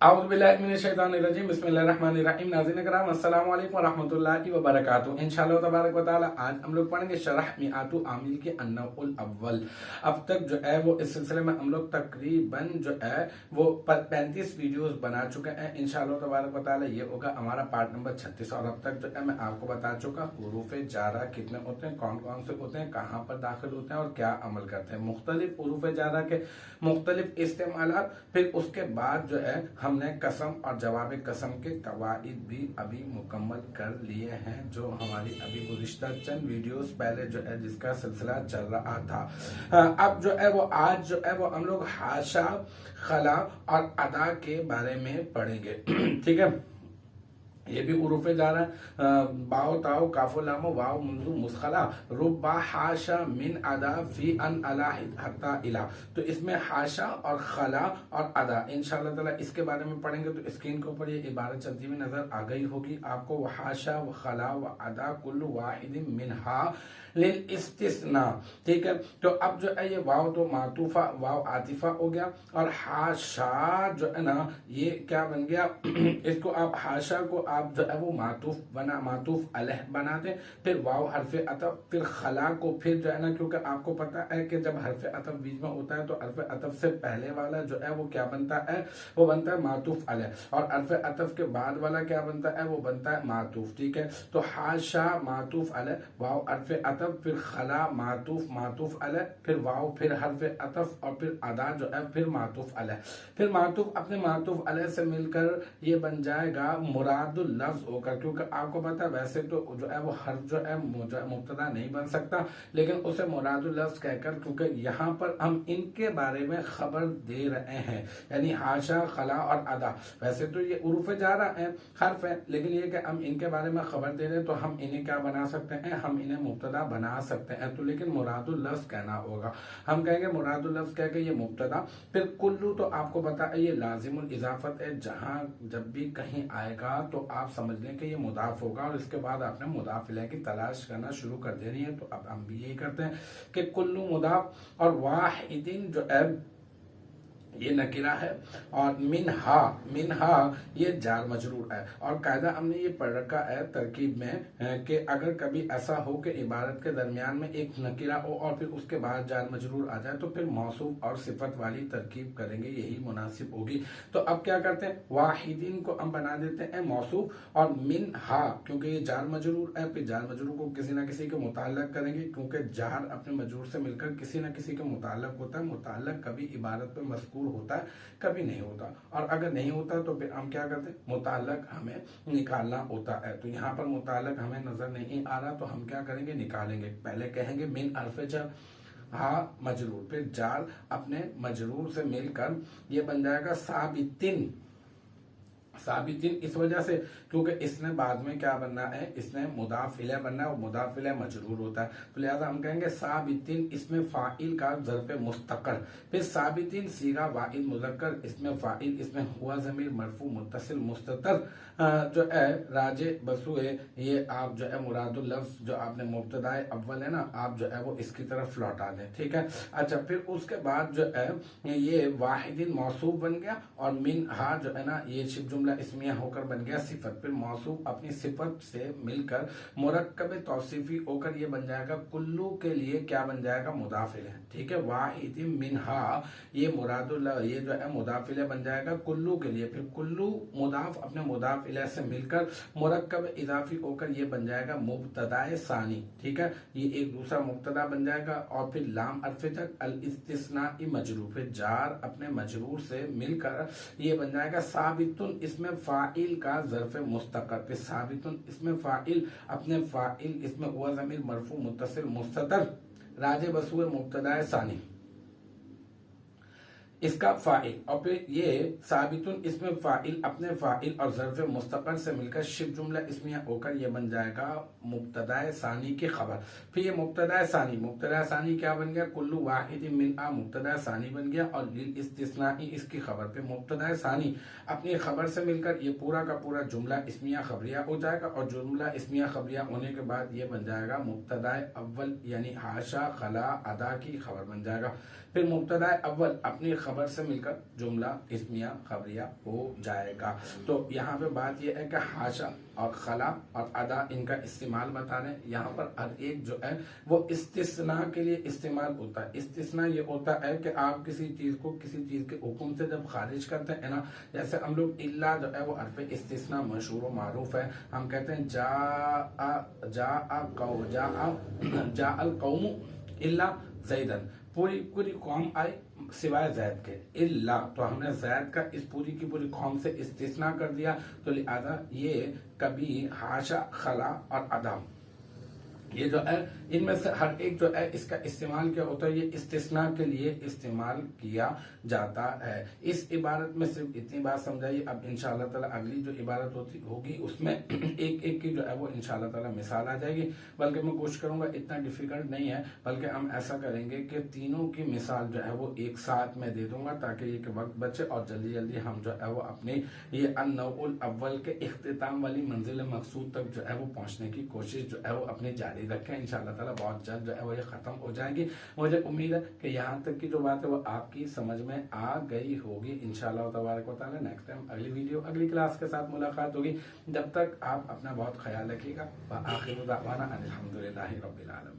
औज़ुबिल्लाहिमिनश्शैतानिर्रजीम बिस्मिल्लाहिर्रहमानिर्रहीम। नाज़रीन कराम अस्सलाम वालेकुम व रहमतुल्लाहि व बरकातुहू। इंशाअल्लाह तबारक व तआला आज हम लोग पढ़ेंगे शरह मिआतु आमिल के अन्नउल अव्वल। अब तक जो है वो इस सिलसिले में हम लोग तकरीबन जो है वो 35 वीडियोस बना चुके हैं। इंशाअल्लाह तबारक व तआला ये होगा हमारा पार्ट नंबर 36। और अब तक जो है मैं आपको बता चुका हुरूफ जारा कितने होते हैं, कौन कौन से होते हैं, कहाँ पर दाखिल होते हैं और क्या अमल करते हैं, मुख्तलिफ हुरूफ जारा के मुख्तलिफ इस्तेमालात। फिर उसके बाद जो है हमने कसम और जवाब कसम के कवाइद भी अभी मुकम्मल कर लिए हैं, जो हमारी अभी गुज़िश्ता चंद वीडियोस पहले जो है जिसका सिलसिला चल रहा था। अब जो है वो आज जो है वो हम लोग हाशा, खला और अदा के बारे में पढ़ेंगे। ठीक है, ये भी उरूफ जा रहा है। बाओ ताओ काफो लामो वाओ मुंजू मुस्खला रुब्बा हाशा मिन अदा फी अन अला हत्ता इला। तो इसमें हाशा और खला और अदा इंशाअल्लाह ताला इसके बारे में पढ़ेंगे। तो स्क्रीन के ऊपर ये इबारत चलती हुई नजर आ गई होगी आपको। व हाशा व खला व अदा कुल्लु वाहिदिन मिनहा लिल इस्तिस्ना। ठीक है, तो अब जो है ये वाव तो मातूफा वाव आतिफा हो गया, और हाशा जो है ना ये क्या बन गया इसको आप हाशा को आप जो है वो मातूफ अलह बना दें, फिर वाव हरफ अतफ, फिर खला को फिर जो है ना, क्योंकि आपको पता है कि जब हरफ अतफ बीच में होता है तो हरफ अतफ से पहले वाला जो है वो क्या बनता है, वो बनता है मातूफ अलह, और हरफ अतफ के बाद वाला क्या बनता है, वो बनता है मातूफ। ठीक है, तो हाशा मातूफ अलह, वाव हरफ अतफ, फिर खला मातूफ अलह, फिर वाव, फिर हरफ अतफ, और फिर अदा जो है फिर मातूफ अलह। फिर मातूफ अपने मातूफ अलह से मिलकर ये बन जाएगा मुरादुल लफ्ज होकर, क्योंकि आपको पता है वैसे तो जो है वो हर जो है मुब्तदा नहीं बन सकता, लेकिन उसे मुरादुल लफ्ज कहकर, क्योंकि यहाँ पर हम इनके बारे में खबर दे रहे हैं, यानी हाशा, खला और अदा। वैसे तो ये उरूफ जारा है, हर्फ है, लेकिन ये कि हम इनके बारे में खबर दे रहे हैं तो हम इन्हें क्या बना सकते हैं, हम इन्हें मुब्तदा बना सकते हैं। तो लेकिन मुरादुल लफ्ज कहना होगा, हम कहेंगे मुरादुल लफ्ज कह के ये मुब्तदा। फिर कुल्लू तो आपको पता है ये लाजिमुल इजाफत है, जहां जब भी कहीं आएगा तो आप समझ लें कि ये मुदाफ होगा, और इसके बाद आपने मुदाफ इलैह की तलाश करना शुरू कर देनी है। तो अब हम भी यही करते हैं कि कुल्लू मुदाफ, और वाहिदिन जो है ये नकीरा है, और मिनहा ये जार मजरूर है। और कायदा हमने ये पढ़ रखा है तरकीब में कि अगर कभी ऐसा हो कि इबारत के दरमियान में एक नकीरा हो और फिर उसके बाद जार मजरूर आ जाए तो फिर मौसूफ और सिफत वाली तरकीब करेंगे, यही मुनासिब होगी। तो अब क्या करते हैं, वाहिदीन को हम बना देते हैं मौसूफ, और मिनहा क्योंकि ये जार मजरूर है, फिर जार मजरूर को किसी ना किसी के मुताल्लक करेंगे, क्योंकि जार अपने मजरूर से मिलकर किसी न किसी के मुताल्लक होता है। मुताल्लक कभी इबारत पे मज़कूर होता है, कभी नहीं होता, और अगर नहीं होता तो फिर हम क्या करते हैं, मुताल्लक हमें निकालना होता है। तो यहाँ पर मुताल्लक हमें नजर नहीं आ रहा, तो हम क्या करेंगे, निकालेंगे। पहले कहेंगे मिन हर्फ जर, हा मजरूर, फिर जार अपने मजरूर से मिलकर ये बन जाएगा साबितिन। साबितिन इस वजह से क्योंकि इसने बाद में क्या बनना है, इसने मुदाफ इलैह बनना है, और मुदाफ इलैह मजरूर होता है, तो लिहाजा हम कहेंगे साबितिन, इसमें फाइल का ज़र्फ़ मुस्तक़र, फिर साबितिन सीगा वाहिद मुज़क्कर, इसमें फाइल, इसमें हुआ ज़मीर मरफू मुत्तसिल मुस्ततर जो है राजे बसुए, ये आप जो है मुरादुल लफ्ज़ जो आपने मुब्तदाए अव्वल है ना, आप जो है वो इसकी तरफ लौटा दें। ठीक है, अच्छा, फिर उसके बाद जो है ये वाहिदिन मौसूफ बन गया, और मिन हा जो है ना ये शिब जुमला इसमिया होकर बन गया सिफत, फिर मौसूफ अपनी सिफत से मिलकर मुरक्कब तौसीफी होकर ये बन जाएगा कुल्लू के लिए क्या बन जाएगा, मुदाफिल है। ठीक है, वाहिदिन मिनहा ये मुरादुल ये जो है मुदाफिल बन जाएगा कुल्लू के लिए, फिर कुल्लू मुदाफ अपने मुदाफ इलैह से मिलकर मुरक्कब इजाफी होकर ये बन जाएगा मुब्तदाए सानी। ठीक है, ये एक दूसरा मुब्तदा बन जाएगा, और फिर लाम अर्फ तक अल इस्तिस्नाई मजरूर, फिर जार अपने मजरूर से मिलकर ये बन जाएगा साबितुन, इसमें फाइल का ज़र्फ़ मुस्तक़र, फिर साबितुन इसमें फाइल, अपने फाइल इसमें हुआ ज़मीर मरफू मुत्तसिल मुस्ततर, राजे बसुए मुब्तदाए सानी। इसका फाइल, और फिर ये साबितुन इसमें फाइल अपने फाइल और ज़र्फ़ मुस्तक़र से मिलकर शिब जुमला इसमिया होकर ये बन जाएगा मुब्तदा सानी की खबर। फिर ये मुब्तदा सानी क्या बन गया, कुल्लु वाहिद मिन आ मुब्तदा सानी बन गया, और लिल इस्तिस्नाई इसकी खबर पे मुब्तदा सानी अपनी खबर से मिलकर ये पूरा का पूरा जुमला इसमिया खबरिया हो जाएगा, और जुमला इसमिया खबरिया होने के बाद ये बन जाएगा मुब्तदा अव्वल यानी हाशा खला अदा की खबर बन जाएगा। फिर मुब्तदा अव्वल अपनी खबर से मिलकर जुमला इस्मिया खबरिया हो जाएगा। तो यहाँ पे बात यह है कि हाशा और खला और अदा इनका इस्तेमाल बता रहे हैं। यहाँ पर हर एक जो है वो इस्तिस्ना के लिए इस्तेमाल होता है। इस्तिस्ना ये होता है कि आप किसी चीज को किसी चीज के हुक्म से जब खारिज करते हैं ना, जैसे हम लोग इल्ला जो है वो हरफ इस्तिस्ना मशहूर व मारूफ है। हम कहते हैं जा अल कौमु इल्ला ज़ैदन, पूरी पूरी कौम आई सिवाय जैद के। इल्ला तो हमने जैद का इस पूरी की पूरी कौम से इस्तिस्ना कर दिया, तो लिहाजा ये कभी हाशा खला और अदम ये जो है इनमें से हर एक जो है इसका इस्तेमाल क्या होता है, ये इस्तिस्ना के लिए इस्तेमाल किया जाता है। इस इबारत में सिर्फ इतनी बात समझाइए। अब इंशाअल्लाह ताला अगली जो इबारत होगी उसमें एक एक की जो है वो इंशाअल्लाह ताला मिसाल आ जाएगी। बल्कि मैं कोशिश करूंगा इतना डिफिकल्ट नहीं है, बल्कि हम ऐसा करेंगे कि तीनों की मिसाल जो है वो एक साथ में दे दूंगा ताकि ये वक्त बचे और जल्दी जल्दी हम जो है वो अपनी ये अन्नउल अव्वल के इख्तिताम वाली मंजिल मकसूद तक जो है वो पहुंचने की कोशिश जो है वो अपनी जारी रखें। इंशाअल्लाह ताला बहुत जल्द जो है वो ये खत्म हो जाएगी। मुझे उम्मीद है कि यहाँ तक की जो बात है वो आपकी समझ में आ गई होगी। इंशाअल्लाह तबारक व तआला नेक्स्ट टाइम अगली वीडियो अगली क्लास के साथ मुलाकात होगी। जब तक आप अपना बहुत ख्याल रखिएगा। व आखिरु दावाना अनिल हम्दुलिल्लाहि रब्बिल आलमीन।